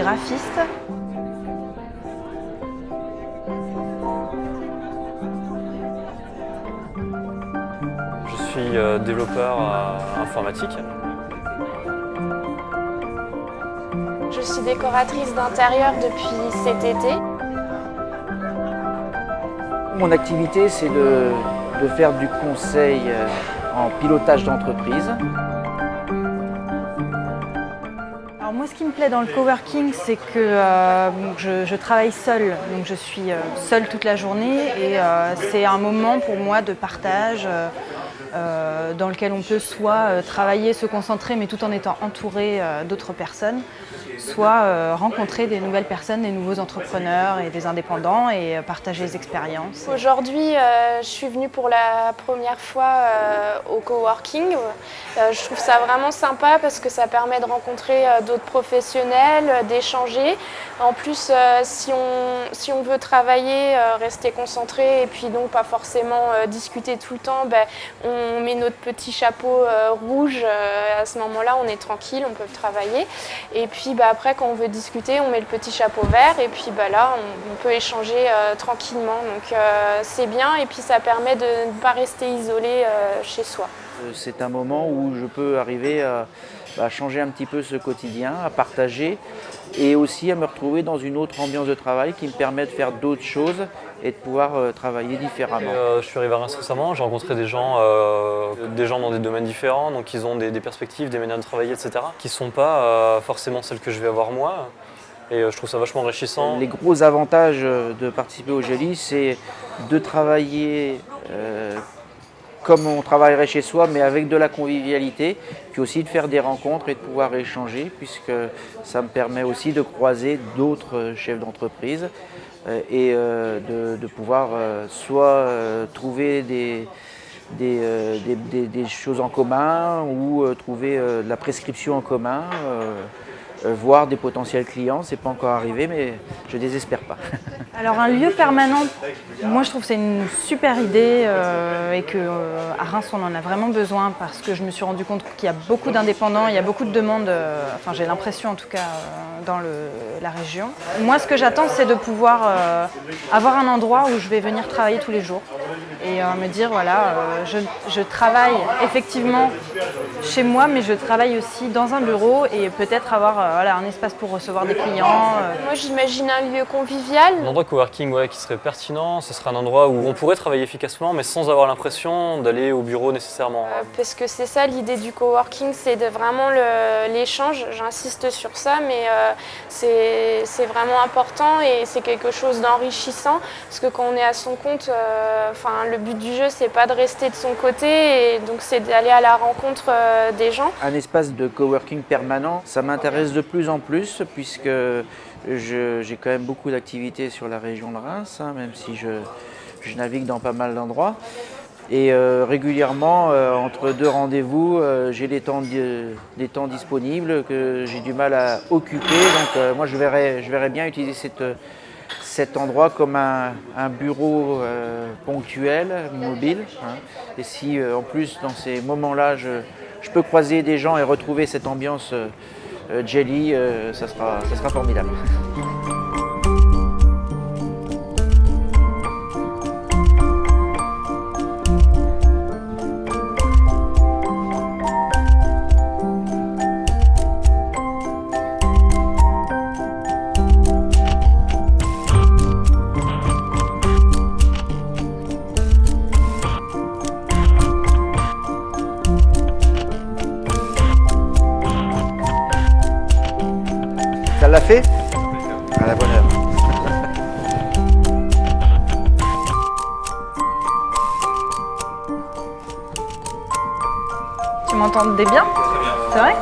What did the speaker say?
graphiste. Je suis développeur informatique. Je suis décoratrice d'intérieur depuis cet été. Mon activité, c'est de faire du conseil en pilotage d'entreprise. Alors moi, ce qui me plaît dans le coworking, c'est que je travaille seule. Donc je suis seule toute la journée et c'est un moment pour moi de partage dans lequel on peut soit travailler, se concentrer, mais tout en étant entouré d'autres personnes, soit rencontrer des nouvelles personnes, des nouveaux entrepreneurs et des indépendants et partager les expériences. Aujourd'hui, je suis venue pour la première fois au coworking. Je trouve ça vraiment sympa parce que ça permet de rencontrer d'autres professionnels, d'échanger. En plus, si on veut travailler, rester concentré et puis donc pas forcément discuter tout le temps, on met notre petit chapeau rouge. À ce moment-là, on est tranquille, on peut travailler. Et puis après, quand on veut discuter, on met le petit chapeau vert et puis là, on peut échanger tranquillement. Donc c'est bien et puis ça permet de ne pas rester isolé chez soi. C'est un moment où je peux arriver à changer un petit peu ce quotidien, à partager et aussi à me retrouver dans une autre ambiance de travail qui me permet de faire d'autres choses et de pouvoir travailler différemment. Je suis arrivé à Reims récemment, j'ai rencontré des gens dans des domaines différents, donc ils ont des perspectives, des manières de travailler, etc. qui ne sont pas forcément celles que je vais avoir moi. Et je trouve ça vachement enrichissant. Les gros avantages de participer au GELI, c'est de travailler comme on travaillerait chez soi, mais avec de la convivialité, puis aussi de faire des rencontres et de pouvoir échanger, puisque ça me permet aussi de croiser d'autres chefs d'entreprise et de pouvoir soit trouver des choses en commun ou trouver de la prescription en commun, voir des potentiels clients. C'est pas encore arrivé, mais je désespère pas. Alors un lieu permanent, moi je trouve que c'est une super idée et qu'à Reims on en a vraiment besoin parce que je me suis rendu compte qu'il y a beaucoup d'indépendants, il y a beaucoup de demandes, enfin j'ai l'impression en tout cas dans la région. Moi ce que j'attends c'est de pouvoir avoir un endroit où je vais venir travailler tous les jours et me dire voilà, je travaille effectivement chez moi mais je travaille aussi dans un bureau et peut-être avoir un espace pour recevoir des clients. Moi j'imagine un lieu convivial. Un endroit coworking qui serait pertinent, ce serait un endroit où on pourrait travailler efficacement mais sans avoir l'impression d'aller au bureau nécessairement. Parce que c'est ça l'idée du coworking, c'est vraiment l'échange, j'insiste sur ça, mais c'est vraiment important et c'est quelque chose d'enrichissant parce que quand on est à son compte, le but du jeu c'est pas de rester de son côté et donc c'est d'aller à la rencontre des gens. Un espace de coworking permanent, ça m'intéresse de plus en plus puisque j'ai quand même beaucoup d'activités sur la région de Reims, même si je navigue dans pas mal d'endroits. Et régulièrement, entre deux rendez-vous, j'ai des temps disponibles que j'ai du mal à occuper. Donc moi, je verrais bien utiliser cet endroit comme un bureau ponctuel, mobile. Et si en plus, dans ces moments-là, je peux croiser des gens et retrouver cette ambiance GELI, ça sera formidable. Ça l'a fait? À la bonne heure. Tu m'entendais bien? C'est vrai?